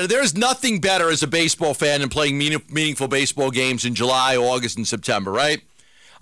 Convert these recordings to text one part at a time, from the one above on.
There's nothing better as a baseball fan than playing meaningful baseball games in July, August, and September, right?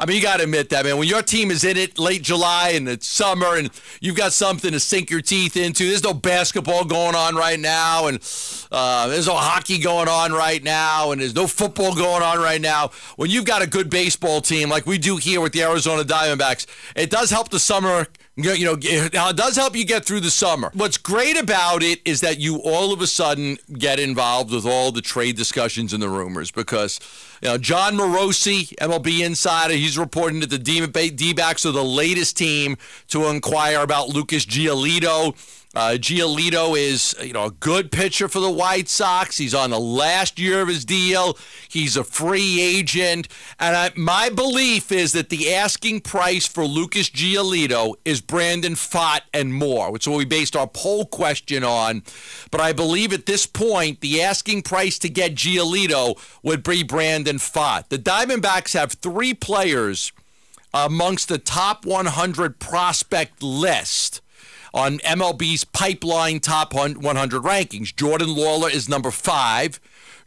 I mean, you got to admit that, man. When your team is in it late July and it's summer and you've got something to sink your teeth into, there's no basketball going on right now, and there's no hockey going on right now, and there's no football going on right now. When you've got a good baseball team like we do here with the Arizona Diamondbacks, it does help the summer. It does help you get through the summer. What's great about it is that you all of a sudden get involved with all the trade discussions and the rumors because, John Morosi, MLB insider, he's reporting that the D-backs are the latest team to inquire about Lucas Giolito. Giolito is, a good pitcher for the White Sox. He's on the last year of his deal. He's a free agent. And my belief is that the asking price for Lucas Giolito is Brandon Pfaadt and more, which is what we based our poll question on. But I believe at this point, the asking price to get Giolito would be Brandon Pfaadt. The Diamondbacks have 3 players amongst the top 100 prospect list on MLB's Pipeline Top 100 rankings. Jordan Lawler is number 5.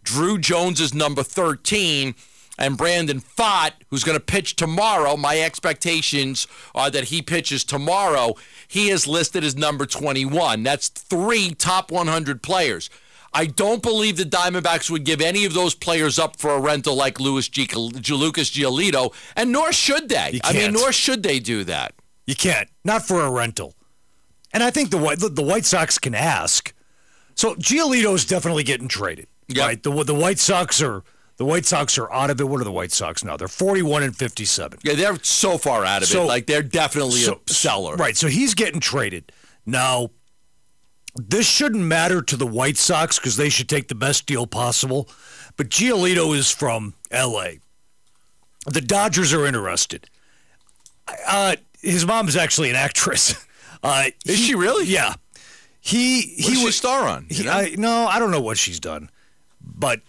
Drew Jones is number 13. And Brandon Pfaadt, who's going to pitch tomorrow, my expectations are that he pitches tomorrow. He is listed as number 21. That's 3 top 100 players. I don't believe the Diamondbacks would give any of those players up for a rental like Lucas Giolito, and nor should they. Nor should they do that. You can't. Not for a rental. And I think the White Sox can ask. So Giolito is definitely getting traded. Yep. Right? The White Sox are out of it. What are the White Sox now? They're 41-57. Yeah, they're so far out of it. Like they're definitely a seller. Right. So he's getting traded. Now, this shouldn't matter to the White Sox because they should take the best deal possible. But Giolito is from L.A. The Dodgers are interested. His mom is actually an actress. Is she really? Yeah. What does she star on? No, I don't know what she's done. But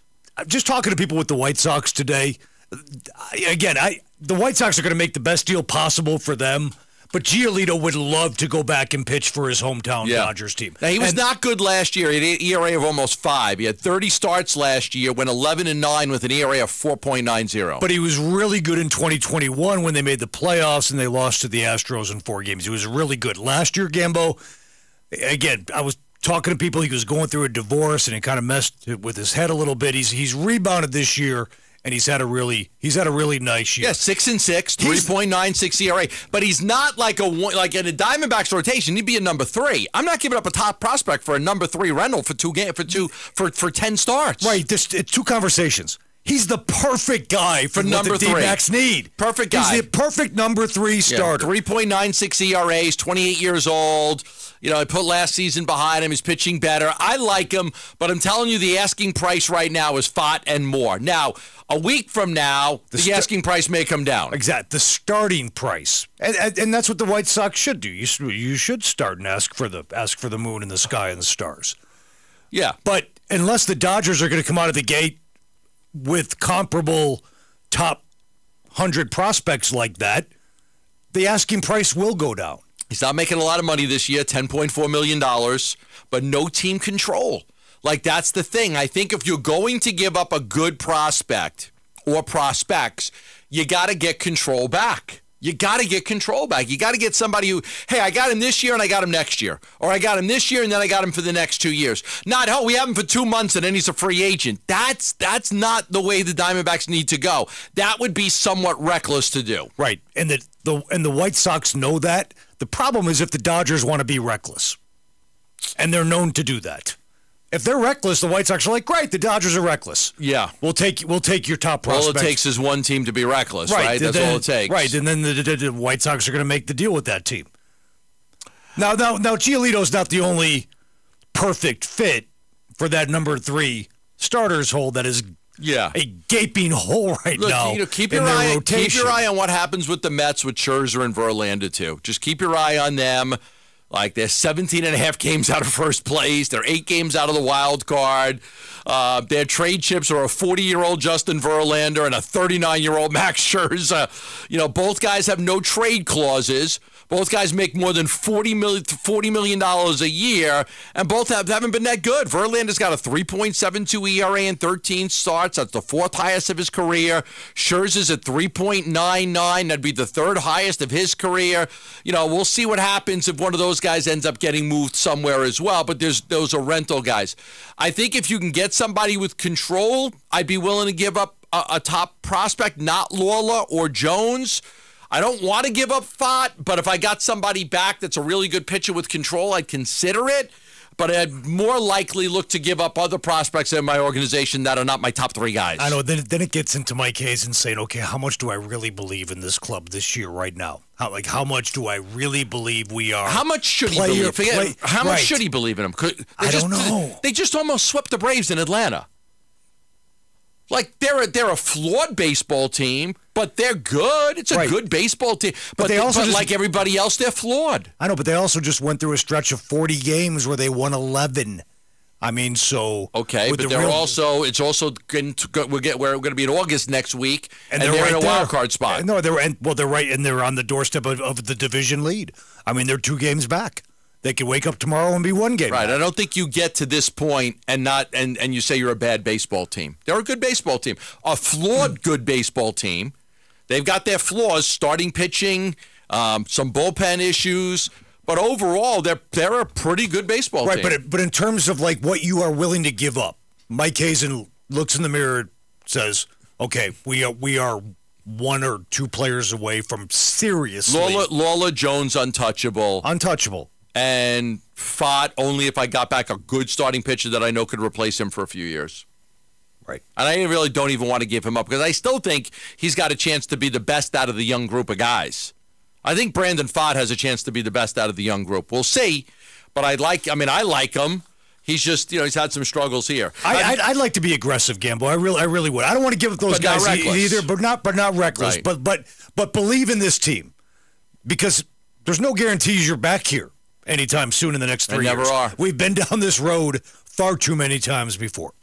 just talking to people with the White Sox today, the White Sox are going to make the best deal possible for them. But Giolito would love to go back and pitch for his hometown Dodgers team. Now, he was not good last year. He had an ERA of almost 5. He had 30 starts last year, went 11-9 with an ERA of 4.90. But he was really good in 2021 when they made the playoffs and they lost to the Astros in 4 games. He was really good. Last year, Gambo, again, I was talking to people. He was going through a divorce and it kind of messed with his head a little bit. He's rebounded this year. And he's had a really nice year. Yeah, 6-6, 3.96 ERA. But he's not like in a Diamondbacks rotation. He'd be a number 3. I'm not giving up a top prospect for a number 3 rental for 10 starts. Right. It's 2 conversations. He's the perfect guy for number 3. D-backs need. Perfect guy. He's the perfect number 3 starter. 3.96 ERAs, 28 years old. I put last season behind him. He's pitching better. I like him, but I'm telling you the asking price right now is Pfaadt and more. Now, a week from now, the asking price may come down. Exactly. The starting price. And that's what the White Sox should do. You should start and ask for the moon and the sky and the stars. Yeah. But unless the Dodgers are going to come out of the gate with comparable top 100 prospects like that, the asking price will go down. He's not making a lot of money this year, $10.4 million, but no team control. Like, that's the thing. I think if you're going to give up a good prospect or prospects, you got to get control back. You got to get control back. You got to get somebody who, hey, I got him this year and I got him next year. Or I got him this year and then I got him for the next 2 years. Not, we have him for 2 months and then he's a free agent. That's not the way the Diamondbacks need to go. That would be somewhat reckless to do. Right. And the White Sox know that. The problem is if the Dodgers want to be reckless. And they're known to do that. If they're reckless, the White Sox are like, great, the Dodgers are reckless. Yeah. We'll take your top prospects. All it takes is one team to be reckless, right? That's all it takes. Right, and then the White Sox are going to make the deal with that team. Now, Giolito's not the only perfect fit for that number 3 starters hole that is a gaping hole now. Keep your eye on what happens with the Mets with Scherzer and Verlander, too. Just keep your eye on them. Like, they're 17 and a half games out of first place. They're 8 games out of the wild card. Their trade chips are a 40-year-old Justin Verlander and a 39-year-old Max Scherzer. Both guys have no trade clauses, Both guys make more than $40 million a year, and both haven't been that good. Verlander's got a 3.72 ERA in 13 starts. That's the fourth highest of his career. Scherzer's at 3.99. That'd be the third highest of his career. We'll see what happens if one of those guys ends up getting moved somewhere as well, but those are rental guys. I think if you can get somebody with control, I'd be willing to give up a top prospect, not Lawler or Jones. I don't want to give up Fott, but if I got somebody back that's a really good pitcher with control, I'd consider it. But I'd more likely look to give up other prospects in my organization that are not my top three guys. I know. Then it gets into Mike Hazen saying, okay, how much do I really believe in this club this year right now? How much do I really believe we are? How much should he believe? How much should he believe in him? I don't know. They just almost swept the Braves in Atlanta. Like, they're a flawed baseball team, but they're good. It's a good baseball team. But they also like everybody else, they're flawed. I know, but they also just went through a stretch of 40 games where they won 11. I mean, so okay, but we're going to be in August next week, and they're in a wild card spot. No, they're right, and they're on the doorstep of the division lead. I mean, they're 2 games back. They could wake up tomorrow and be 1 game. Right. Back. I don't think you get to this point and you say you're a bad baseball team. They're a good baseball team, a flawed good baseball team. They've got their flaws: starting pitching, some bullpen issues. But overall, they're a pretty good baseball team. Right, but in terms of like what you are willing to give up, Mike Hazen looks in the mirror, says, "Okay, we are 1 or 2 players away from seriously." Lawler Jones untouchable, and Fott only if I got back a good starting pitcher that I know could replace him for a few years. Right, and I really don't even want to give him up because I still think he's got a chance to be the best out of the young group of guys. I think Brandon Fott has a chance to be the best out of the young group. We'll see, but I like him. He's just, he's had some struggles here. I'd like to be aggressive, Gambo. I really would. I don't want to give up those guys either, but not reckless. Right. But believe in this team because there's no guarantees you're back here anytime soon in the next 3 years. Never are. We've been down this road far too many times before.